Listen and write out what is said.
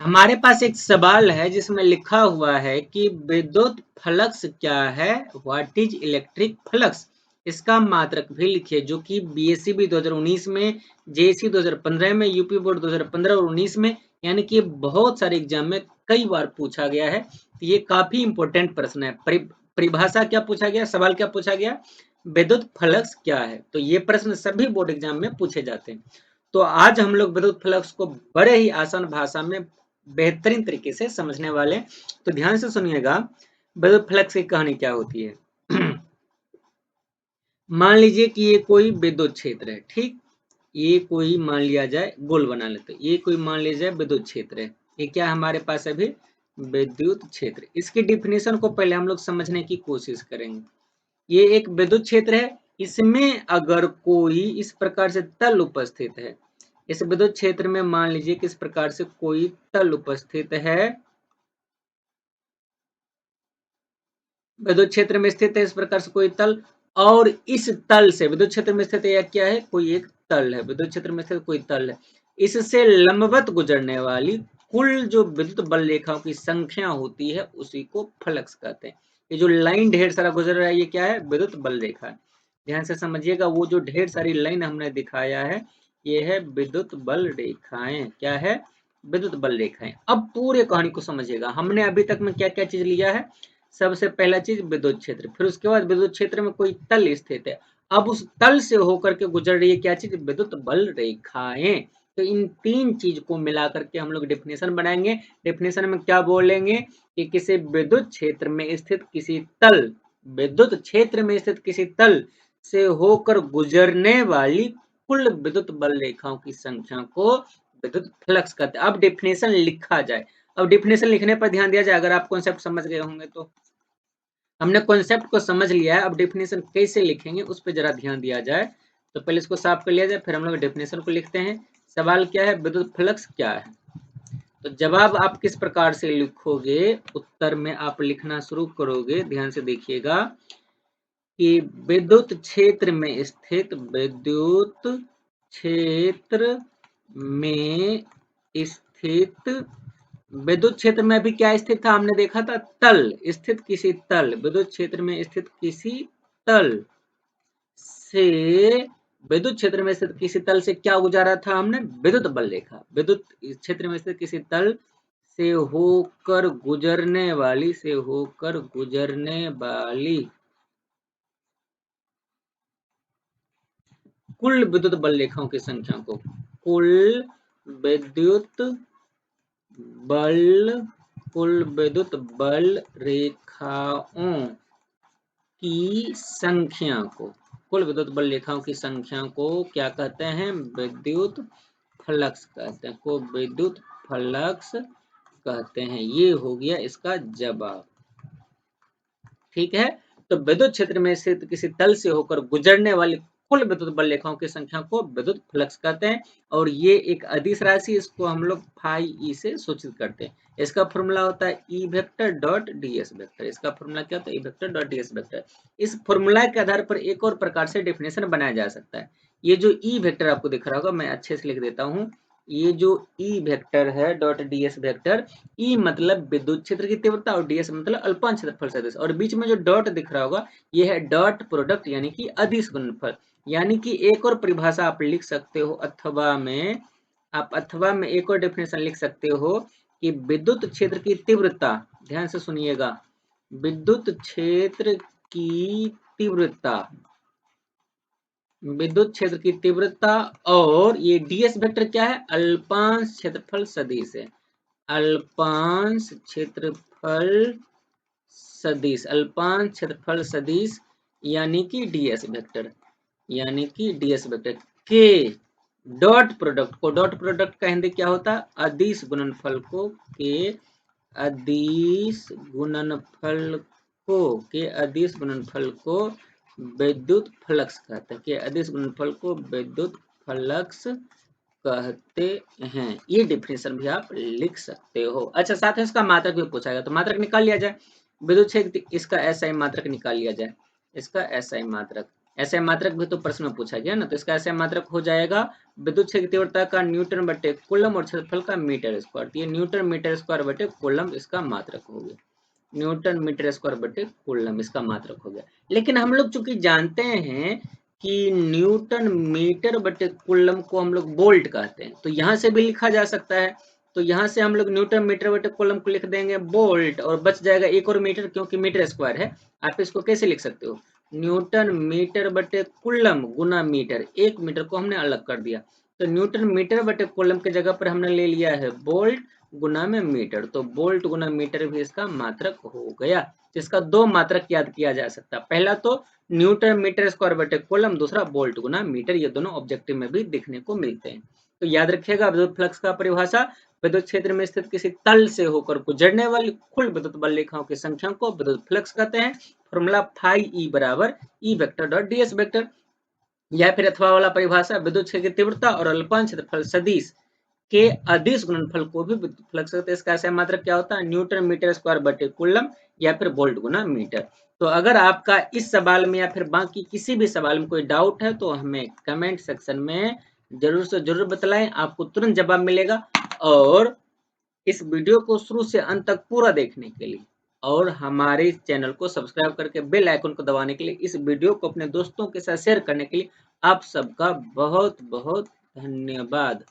हमारे पास एक सवाल है जिसमें लिखा हुआ है कि विद्युत फ्लक्स क्या है, व्हाट इज इलेक्ट्रिक फ्लक्स। इसका मात्रक भी लिखिए, जो कि बीएससीबी 2019 में, जेएससी 2015 में, यूपी बोर्ड 2015 और 19 में, यानी कि बहुत सारे एग्जाम में कई बार पूछा गया है। तो ये काफी इंपॉर्टेंट प्रश्न है। परिभाषा क्या पूछा गया, सवाल क्या पूछा गया, विद्युत फ्लक्स क्या है। तो ये प्रश्न सभी बोर्ड एग्जाम में पूछे जाते हैं। तो आज हम लोग विद्युत फ्लक्स को बड़े ही आसान भाषा में बेहतरीन तरीके से समझने वाले। तो ध्यान से सुनिएगा, विद्युत फ्लक्स की कहानी क्या होती है। मान लीजिए कि ये कोई विद्युत क्षेत्र है, ठीक। ये कोई मान लिया जाए, गोल बना लेते, ये कोई मान लिया जाए विद्युत क्षेत्र है। ये क्या हमारे पास अभी विद्युत क्षेत्र। इसकी डिफिनेशन को पहले हम लोग समझने की कोशिश करेंगे। ये एक विद्युत क्षेत्र है, इसमें अगर कोई इस प्रकार से तल उपस्थित है, इस विद्युत क्षेत्र में मान लीजिए किस प्रकार से कोई तल उपस्थित है, विद्युत क्षेत्र में स्थित है इस प्रकार से कोई तल, और इस तल से विद्युत क्षेत्र में स्थित है, या क्या है, कोई एक तल है, विद्युत क्षेत्र में स्थित कोई तल है, इससे लंबवत गुजरने वाली कुल जो विद्युत बल रेखाओं की संख्या होती है उसी को फ्लक्स कहते हैं। ये जो लाइन ढेर सारा गुजर रहा है, ये क्या है, विद्युत बल रेखा है। ध्यान से समझिएगा, वो जो ढेर सारी लाइन हमने दिखाया है, ये है विद्युत बल रेखाएं। क्या है, विद्युत बल रेखाएं। अब पूरे कहानी को समझिएगा, हमने अभी तक में क्या क्या चीज लिया है। सबसे पहला चीज विद्युत क्षेत्र, फिर उसके बाद विद्युत क्षेत्र में कोई तल स्थित है, अब उस तल से होकर के गुजर रही है क्या चीज, विद्युत बल रेखाएं। तो इन तीन चीज को मिलाकर के हम लोग डेफिनेशन बनाएंगे। डेफिनेशन में क्या बोलेंगे कि किसी विद्युत क्षेत्र में स्थित किसी तल, विद्युत क्षेत्र में स्थित किसी तल से होकर गुजरने वाली कुल विद्युत बल रेखाओं की संख्या को विद्युत फ्लक्स कहते हैं। अब डेफिनेशन लिखा जाए। अब डेफिनेशन लिखने पर ध्यान दिया जाए, अगर आप कॉन्सेप्ट समझ गए होंगे तो। हमने कॉन्सेप्ट को समझ लिया है, अब डेफिनेशन कैसे लिखेंगे उस पर जरा ध्यान दिया जाए। तो पहले इसको साफ कर लिया जाए, फिर हम लोग डेफिनेशन को लिखते हैं। सवाल क्या है, विद्युत फ्लक्स क्या है। तो जवाब आप किस प्रकार से लिखोगे, उत्तर में आप लिखना शुरू करोगे, ध्यान से देखिएगा कि विद्युत क्षेत्र में स्थित, विद्युत क्षेत्र में स्थित, विद्युत क्षेत्र में अभी क्या स्थित था, हमने देखा था तल, स्थित किसी तल, विद्युत क्षेत्र में स्थित किसी तल से, विद्युत क्षेत्र में स्थित किसी तल से क्या गुजारा था हमने, विद्युत बल रेखा। विद्युत क्षेत्र में स्थित किसी तल से होकर गुजरने वाली, से होकर गुजरने वाली कुल विद्युत बल रेखाओं की संख्या को, कुल विद्युत बल, कुल विद्युत बल रेखाओं की संख्या को, कुल विद्युत बल रेखाओं की संख्या को क्या कहते हैं, विद्युत फ्लक्स कहते हैं, को विद्युत फ्लक्स कहते हैं। ये हो गया इसका जवाब, ठीक है। तो विद्युत क्षेत्र में स्थित किसी तल से होकर गुजरने वाली कुल विद्युत बल रेखाओं की संख्या को विद्युत फ्लक्स कहते हैं। और ये एक अदिश राशि, इसको हम लोग फाई ई से सूचित करते हैं। इसका फॉर्मूला होता है E vector dot D S vector. इसका फॉर्मूला क्या होता है, E vector dot D S vector. इस फॉर्मूला के आधार पर एक और प्रकार से डेफिनेशन बनाया जा सकता है। ये जो ई वेक्टर आपको दिख रहा होगा, मैं अच्छे से लिख देता हूँ। ये जो ई वेक्टर है डॉट डी एस वेक्टर, ई मतलब विद्युत क्षेत्र की तीव्रता और ds मतलब अल्पन क्षेत्रफल सदिश, और बीच में जो डॉट दिख रहा होगा ये है डॉट प्रोडक्ट यानी कि अदिश गुणनफल। यानी कि एक और परिभाषा आप लिख सकते हो, अथवा में आप, अथवा में एक और डेफिनेशन लिख सकते हो कि विद्युत क्षेत्र की तीव्रता, ध्यान से सुनिएगा, विद्युत क्षेत्र की तीव्रता, विद्युत क्षेत्र की तीव्रता, और ये ds वेक्टर क्या है, अल्पांश क्षेत्रफल सदिश है, अल्पांश क्षेत्रफल सदिश, अल्पांश क्षेत्रफल सदिश, यानी कि ds वेक्टर, यानी कि ds वेक्टर के डॉट प्रोडक्ट को, डॉट प्रोडक्ट का हिंदी क्या होता है, अदिश गुणनफल को, के अदिश गुणनफल को, के अदिश गुणनफल को विद्युत फ्लक्स कहते हैं, के अदिश गुणनफल को विद्युत फ्लक्स कहते हैं। ये डिफिनेशन भी आप लिख सकते हो। अच्छा, साथ में इसका मात्रक भी पूछा गया, तो मात्रक निकाल लिया जाए। विद्युत क्षेत्र, इसका एसआई मात्रक निकाल लिया जाए, इसका एसआई मात्रक ऐसे मात्रक भी तो प्रश्न में पूछा गया ना, तो इसका ऐसे मात्रक हो जाएगा विद्युत क्षेत्र की तीव्रता का न्यूटन बटे कूलम और क्षेत्रफल का मीटर स्क्वायर। तो ये न्यूटन मीटर स्क्वायर बटे कूलम इसका मात्रक हो गया, न्यूटन मीटर स्क्वायर बटे कूलम इसका मात्रक हो गया। लेकिन हम लोग चूंकि जानते हैं कि न्यूटन मीटर बटे कूलम को हम लोग वोल्ट कहते हैं, तो यहाँ से भी लिखा जा सकता है। तो यहाँ से हम लोग न्यूटन मीटर बटे कूलम को लिख देंगे वोल्ट, और बच जाएगा एक और मीटर, क्योंकि मीटर स्क्वायर है। आप इसको कैसे लिख सकते हो, न्यूटन मीटर बटे कूलम गुना मीटर, एक मीटर को हमने अलग कर दिया, तो न्यूटन मीटर बटे कूलम की जगह पर हमने ले लिया है वोल्ट गुना में मीटर, तो वोल्ट गुना मीटर भी इसका मात्रक हो गया। इसका दो मात्रक याद किया जा सकता है, पहला तो न्यूटन मीटर स्क्वायर बटे कूलम, दूसरा वोल्ट गुना मीटर। ये दोनों ऑब्जेक्टिव में भी देखने को मिलते हैं। तो याद रखिएगा विद्युत फ्लक्स का परिभाषा, विद्युत क्षेत्र में स्थित किसी तल से होकर गुजरने वाली कुल विद्युत बल रेखाओं की संख्या को विद्युत फ्लक्स कहते हैं। फॉर्मूला फाई ई बराबर E vector dot D S vector. या फिर अथवा वाला परिभाषा, विद्युत क्षेत्र की तीव्रता और अल्पन क्षेत्रफल सदिश के अदिश गुणनफल को भी विद्युत फ्लक्स कहते हैं। इसका ऐसा मात्रक क्या होता है, न्यूटन मीटर स्क्वायर बटे कूलम या फिर वोल्ट गुना मीटर। तो अगर आपका इस सवाल में या फिर बाकी किसी भी सवाल में कोई डाउट है तो हमें कमेंट सेक्शन में जरूर से जरूर बतलाएं, आपको तुरंत जवाब मिलेगा। और इस वीडियो को शुरू से अंत तक पूरा देखने के लिए और हमारे चैनल को सब्सक्राइब करके बेल आइकन को दबाने के लिए, इस वीडियो को अपने दोस्तों के साथ शेयर करने के लिए आप सबका बहुत बहुत धन्यवाद।